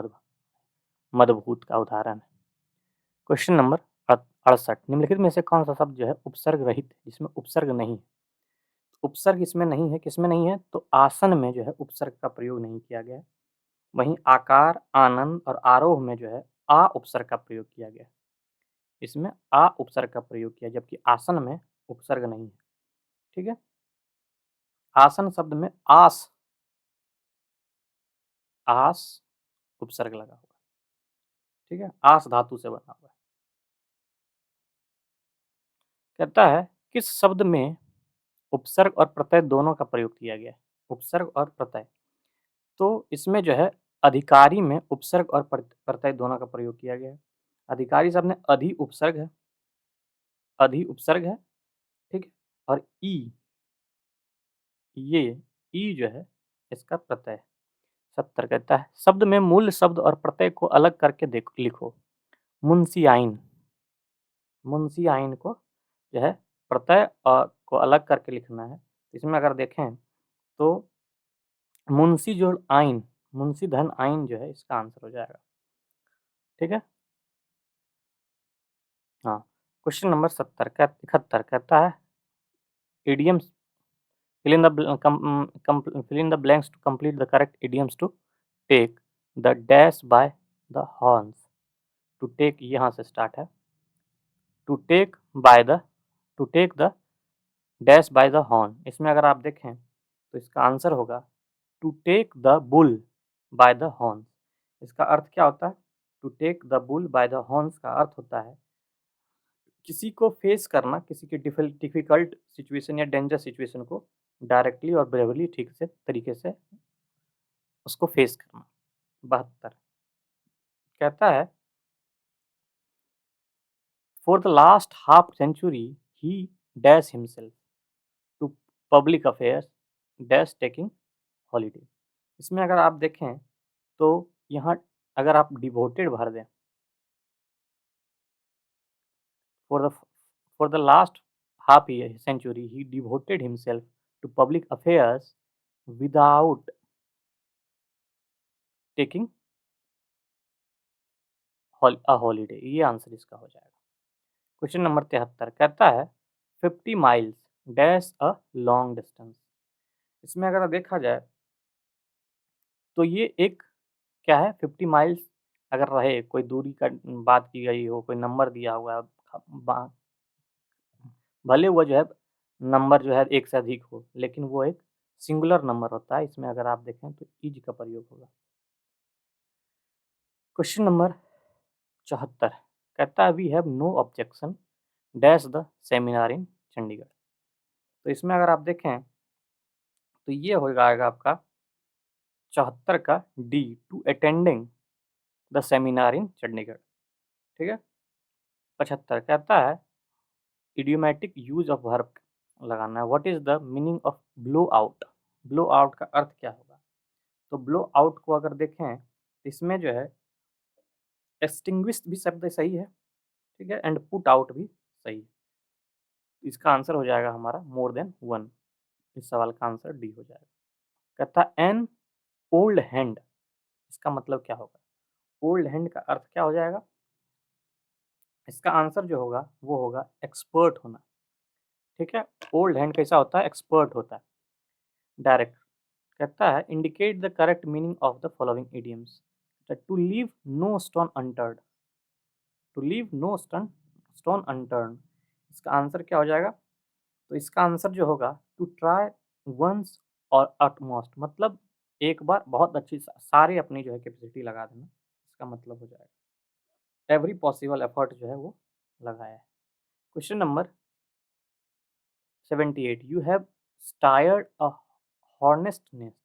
मदभूत का उदाहरण है। क्वेश्चन नंबर 68 निम्नलिखित में से कौन सा शब्द जो है उपसर्ग रहित है, जिसमें उपसर्ग नहीं है? उपसर्ग इसमें नहीं है, किसमें नहीं है? तो आसन में जो है उपसर्ग का प्रयोग नहीं किया गया है। वहीं आकार, आनंद और आरोह में जो है आ उपसर्ग का प्रयोग किया गया है। इसमें आ उपसर्ग का प्रयोग किया, जबकि आसन में उपसर्ग नहीं है। ठीक है, आसन शब्द में आस, आस उपसर्ग लगा हुआ है। ठीक है, आस धातु से बना हुआ है। कहता है किस शब्द में उपसर्ग और प्रत्यय दोनों का प्रयोग किया गया है? उपसर्ग और प्रत्यय, तो इसमें जो है अधिकारी में उपसर्ग और प्रत्यय दोनों का प्रयोग किया गया है। अधिकारी शब्द में अधि उपसर्ग है, अधि उपसर्ग है, ठीक है, और ये ई जो है इसका प्रत्यय है। 70 कहता है शब्द में मूल शब्द और प्रत्यय को अलग करके लिखो। मुंशी आइन, मुंशी आइन को जो है प्रत्यय को अलग करके लिखना है। इसमें अगर देखें तो मुंशी जोड़ आइन, मुंशी धन आइन जो है इसका आंसर हो जाएगा। ठीक है, हाँ। क्वेश्चन नंबर 71 कहता है idioms fill in the blanks to complete the correct idioms to take the dash by the horns। to take यहाँ से स्टार्ट है, to take by the, to take the dash by the horn। इसमें अगर आप देखें तो इसका answer होगा to take the bull by the horns। इसका अर्थ क्या होता है? to take the bull by the horns का अर्थ होता है किसी को फेस करना, किसी की डिफिकल्ट सिचुएशन या डेंजर सिचुएशन को डायरेक्टली और ब्रेवली ठीक से तरीके से उसको फेस करना। 72 कहता है for the last half century he dash himself to public affairs dash taking holiday. इसमें अगर आप देखें तो यहाँ अगर आप डिवोटेड भर दें For the last half year century, he devoted himself to public affairs without taking a holiday. ये आंसर इसका हो जाएगा। क्वेश्चन नंबर 73 कहता है 50 miles dash a long distance. इसमें अगर देखा जाए तो ये एक क्या है 50 माइल्स अगर रहे, कोई दूरी का बात की गई हो, कोई नंबर दिया हुआ है, भले वो जो है नंबर जो है एक से अधिक हो, लेकिन वो एक सिंगुलर नंबर होता है। इसमें अगर आप देखें तो इज का प्रयोग होगा। क्वेश्चन नंबर 74 कहता है we have no objection dash the seminar in Chandigarh. तो इसमें अगर आप देखें तो ये हो जाएगा आपका 74 का D, to attending the seminar in Chandigarh. ठीक है। 75 कहता है इडियोमैटिक यूज ऑफ वर्ब लगाना है। What is the meaning of blow out. Blow out का अर्थ क्या होगा? तो ब्लो आउट को अगर देखें इसमें जो है एक्सटिंग्विश्ड भी शब्द सही है, ठीक है, एंड पुट आउट भी सही है। इसका आंसर हो जाएगा हमारा मोर देन वन। इस सवाल का आंसर डी हो जाएगा। कहता है एन ओल्ड हैंड, इसका मतलब क्या होगा? ओल्ड हैंड का अर्थ क्या हो जाएगा? इसका आंसर जो होगा वो होगा एक्सपर्ट होना। ठीक है, ओल्ड हैंड कैसा होता है? एक्सपर्ट होता है, डायरेक्ट। कहता है indicate the correct meaning of the following idioms. To leave no stone unturned, to leave no stone unturned, इसका आंसर क्या हो जाएगा? तो इसका आंसर जो होगा टू ट्राई वंस और अटमोस्ट, मतलब एक बार बहुत अच्छी सारी अपनी जो है कैपेसिटी लगा देना, इसका मतलब हो जाएगा एवरी पॉसिबल एफर्ट जो है वो लगाया है। Question number 78 you have stirred a hornet's nest.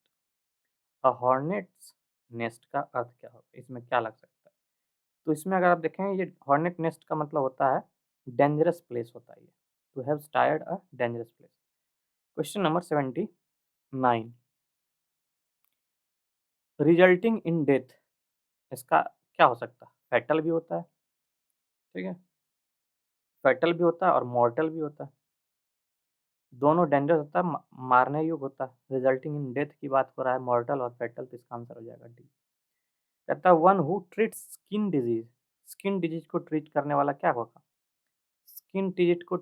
A hornet's nest का अर्थ क्या होगा? इसमें क्या लग सकता है? तो इसमें अगर आप देखें ये हॉर्नेट नेस्ट का मतलब होता है डेंजरस प्लेस होता है ये। To have stirred a dangerous place. Question number 79 resulting in death, इसका क्या हो सकता है? फैटल भी होता है, ठीक है, फैटल भी होता है और मॉर्टल भी होता है। दोनों डेंजरस होता है, मारने योग्य होता है। रिजल्टिंग इन डेथ की बात हो रहा है, मॉर्टल और फैटल, तो इसका आंसर हो जाएगा डी। कहता है one who treats skin disease, skin disease को ट्रीट करने वाला क्या होगा? स्किन डिजीज को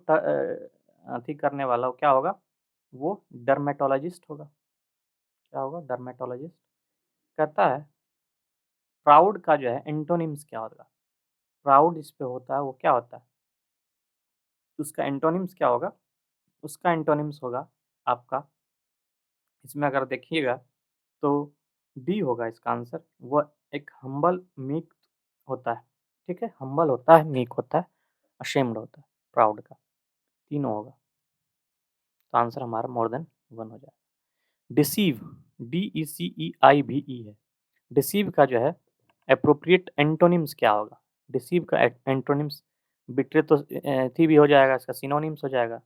ठीक करने वाला क्या होगा? वो डर्मेटोलॉजिस्ट होगा। क्या होगा? डर्मेटोलॉजिस्ट। कहता है प्राउड का जो है एंटोनिम्स क्या होगा? प्राउड इस पे होता है वो क्या होता है? उसका एंटोनिम्स क्या होगा? उसका एंटोनिम्स होगा आपका, इसमें अगर देखिएगा तो डी होगा इसका आंसर। वह एक हम्बल मीक होता है, ठीक है, हम्बल होता है, मीक होता है, अशेम्ड होता है, प्राउड का, तीनों होगा। तो आंसर हमारा मोर देन वन हो जाएगा। डिसीव, DECEIVE है। डिसीव का जो है एप्रोप्रिएट एंटोनिम्स क्या होगा? डिसीव का एंटोनिम्स बिट्रे तो थी भी हो जाएगा, इसका सिनोनिम्स हो जाएगा।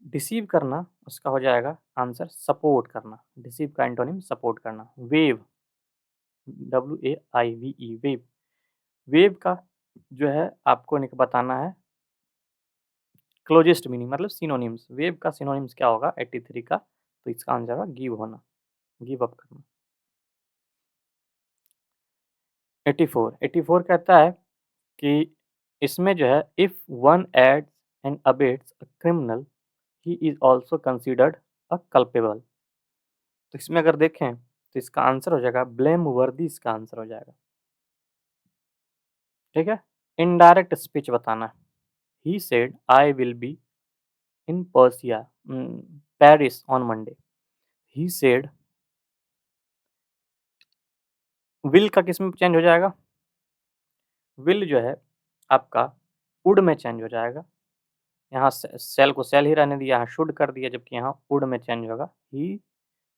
डिसीव करना उसका हो जाएगा आंसर सपोर्ट करना। डिसीव का एंटोनिम सपोर्ट करना। वेव, WAIVE, वेव, वेव का जो है आपको बताना है क्लोजेस्ट मीनिंग, मतलब सिनोनिम्स। वेव का सिनोनिम्स क्या होगा 83 का? तो इसका आंसर होगा गिव होना, गिव अप करना। 84 कहता है कि इसमें जो है if one aids and abets a criminal he is also considered a culpable. तो इसमें अगर देखें तो इसका आंसर हो जाएगा ब्लेम वर्दी, इसका आंसर हो जाएगा, ठीक है। इनडायरेक्ट स्पीच बताना है। He said I will be in Persia Paris on Monday. He said, will का किस में चेंज हो जाएगा? विल जो है आपका वुड में चेंज हो जाएगा। यहाँ सेल को सेल ही रहने दिया, यहाँ शुड कर दिया, जबकि यहाँ वुड में चेंज होगा। He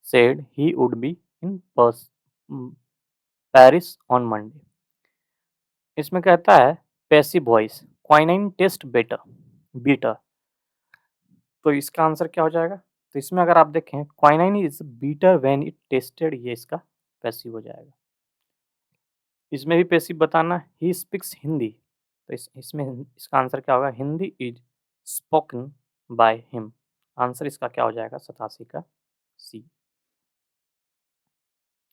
said he would be in Paris on Monday. इसमें कहता है passive voice quinine taste better bitter. तो इसका आंसर क्या हो जाएगा? तो इसमें अगर आप देखें quinine is bitter when it tasted, ये इसका पैसिव हो जाएगा। इसमें भी पैसिव बताना, ही स्पीक्स हिंदी, तो इसमें इसका आंसर क्या होगा? Hindi is spoken by him. Answer इसका क्या हो जाएगा? 87 का सी।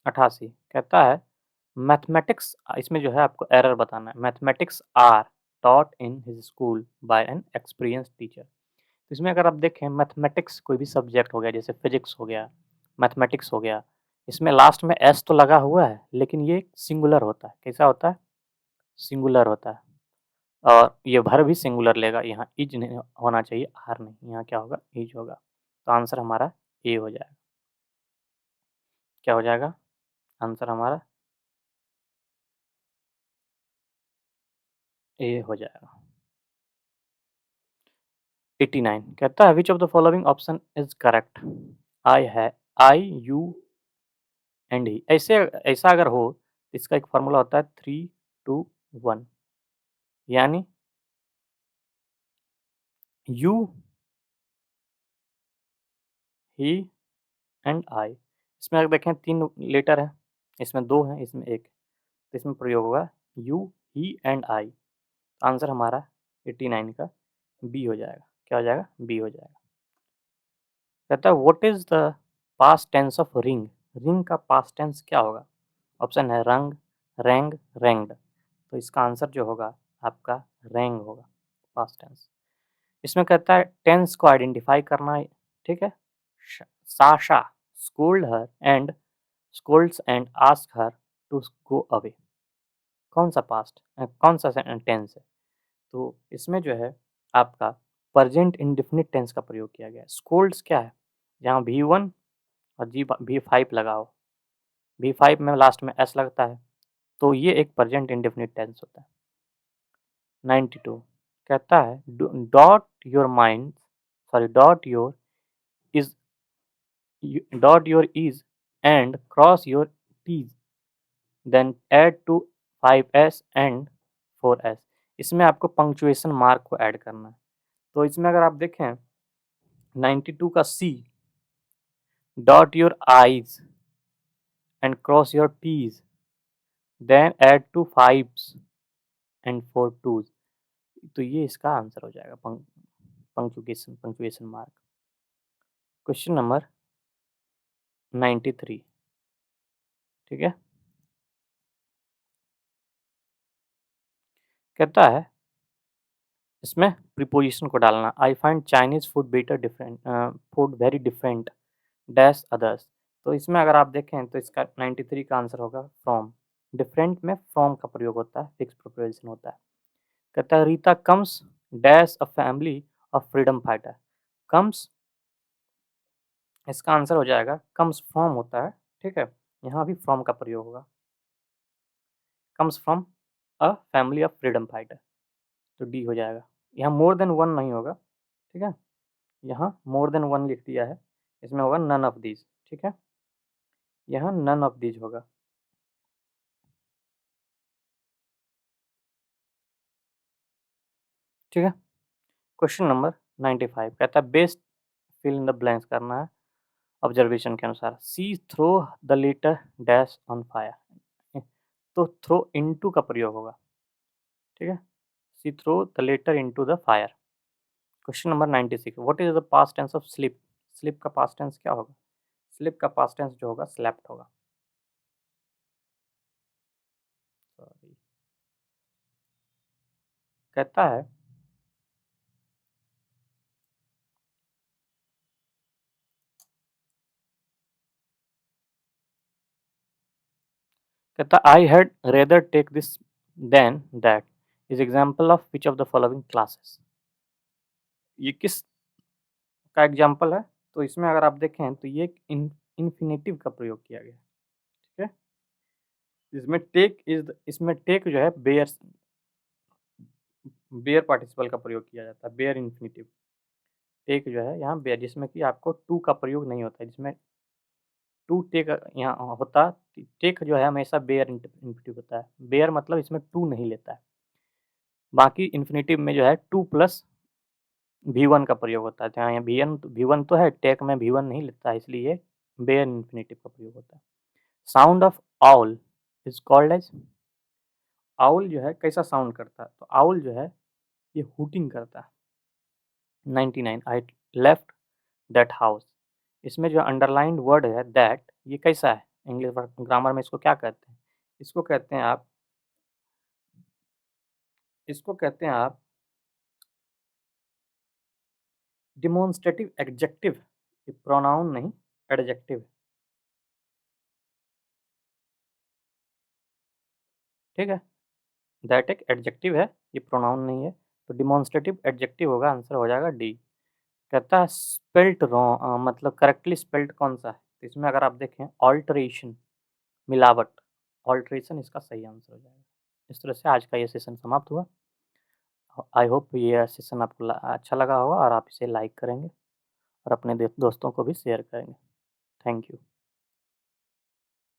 88 कहता है मैथमेटिक्स, इसमें जो है आपको एरर बताना है। Mathematics are taught in his school by an experienced teacher. इसमें अगर आप देखें मैथमेटिक्स कोई भी सब्जेक्ट हो गया, जैसे फिजिक्स हो गया, मैथमेटिक्स हो गया, इसमें लास्ट में एस तो लगा हुआ है, लेकिन ये सिंगुलर होता है। कैसा होता है? सिंगुलर होता है। और ये वर्ब भी सिंगुलर लेगा, यहाँ इज नहीं होना चाहिए, आर नहीं, यहाँ क्या होगा? इज होगा। तो आंसर हमारा ए हो जाएगा। क्या हो जाएगा आंसर हमारा? ए हो जाएगा। 89 कहता है which of the following option is correct? I है, आई, यू एंड ही। ऐसा अगर हो तो इसका एक फॉर्मूला होता है 3, 2, 1, यानी यू, ही एंड आई। इसमें अगर देखें 3 लेटर है, इसमें 2 हैं, इसमें 1, तो इसमें प्रयोग होगा you, he and I. Answer हमारा 89 का बी हो जाएगा। क्या हो जाएगा? बी हो जाएगा। कहता है what is the past tense of ring? Ring का पास्ट टेंस क्या होगा? ऑप्शन है रंग, रेंग, रेंग्ड। तो इसका आंसर जो होगा आपका रेंग होगा, पास्ट टेंस। इसमें कहता है टेंस को आइडेंटिफाई करना है, ठीक है। Sasha scolded her and scolds and ask her to go away. कौन सा पास्ट, कौन सा टेंस है? तो इसमें जो है आपका प्रेजेंट इंडेफिनिट टेंस का प्रयोग किया गया है। स्कोल्ड्स क्या है? जहाँ V1 और V5 लगाओ, V5 में लास्ट में S लगता है, तो ये एक प्रेजेंट इंडेफिनिट टेंस होता है। 92 कहता है dot your mind, sorry is dot your i's and cross your t's, then add two 5s and 4s। इसमें आपको पंक्चुएशन मार्क को ऐड करना है। तो इसमें अगर आप देखें 92 का C, dot your i's and cross your t's, then add two 5s and 4 2s। तो ये इसका आंसर हो जाएगा, पंक्चुएशन मार्क। क्वेश्चन नंबर 93, ठीक है। कहता है इसमें प्रीपोजिशन को डालना। I find Chinese food better different, food very different dash others. तो इसमें अगर आप देखें तो इसका 93 का आंसर होगा फ्रॉम। डिफरेंट में फ्रॉम का प्रयोग होता है, फिक्स प्रीपोजिशन होता है। कहता है Rita comes dash a family of freedom fighter. Comes, इसका आंसर हो जाएगा कम्स फ्रॉम होता है, ठीक है। यहाँ भी फ्रॉम का प्रयोग होगा। Comes from a family of freedom fighter, तो डी हो जाएगा। यहाँ मोर देन वन नहीं होगा, ठीक है। यहाँ मोर देन वन लिख दिया है, इसमें होगा नन ऑफ दीज, ठीक है। यहाँ नन ऑफ दीज होगा। ठीक है। क्वेश्चन नंबर 95 कहता है best fill in the blanks करना है ऑब्जर्वेशन के अनुसार। C throw the letter dash on fire, तो थ्रो इनटू का प्रयोग होगा, ठीक है। C throw the letter into the fire. Question number 96 what is the past tense of slip? Slip का पास्ट टेंस क्या होगा? स्लिप का पास्ट टेंस जो होगा स्लेप्ट होगा। सॉरी, कहता है कहता I had rather take this then that is example of which of the following classes. ये किस का एग्जाम्पल है? तो इसमें अगर आप देखें तो ये इन्फिनेटिव का प्रयोग किया गया है, ठीक है। इसमें टेक जो है बेयर पार्टिसिपल का प्रयोग किया जाता है, बेयर इन्फिनेटिव। टेक जो है यहाँ बेयर, जिसमें कि आपको टू का प्रयोग नहीं होता है, जिसमें टू टेक यहाँ होता। टेक जो है हमेशा बेयर इन्फिनेटिव होता है। बेयर मतलब इसमें टू नहीं लेता है। बाकी इन्फिनेटिव में जो है टू प्लस V1 का प्रयोग होता है। जहाँ यहाँ V1 तो है, टेक में V1 नहीं लेता है, इसलिए बेयर इन्फिनेटिव का प्रयोग होता है। Sound of all is called as, owl जो है कैसा साउंड करता है? तो आउल जो है ये हूटिंग करता है। 99 आई लेफ्ट दैट हाउस। इसमें जो अंडरलाइन्ड वर्ड है दैट, ये कैसा है? इंग्लिश ग्रामर में इसको क्या कहते हैं? इसको कहते हैं आप इसको कहते हैं आप डिमॉन्स्ट्रेटिव एडजेक्टिव। ये प्रोनाउन नहीं, एडजेक्टिव है, ठीक है? दैट एक एडजेक्टिव है, ये प्रोनाउन नहीं है, तो डिमॉन्स्ट्रेटिव एडजेक्टिव होगा, आंसर हो जाएगा डी। कहता है स्पेल्ट रॉन्ग, मतलब करेक्टली स्पेल्ट कौन-सा है? तो इसमें अगर आप देखें ऑल्टरेशन, मिलावट, ऑल्टरेशन इसका सही आंसर हो जाएगा। इस तरह से आज का ये सेशन समाप्त हुआ। आई होप ये सेशन आपको अच्छा लगा होगा और आप इसे लाइक करेंगे और अपने दोस्तों को भी शेयर करेंगे। Thank you.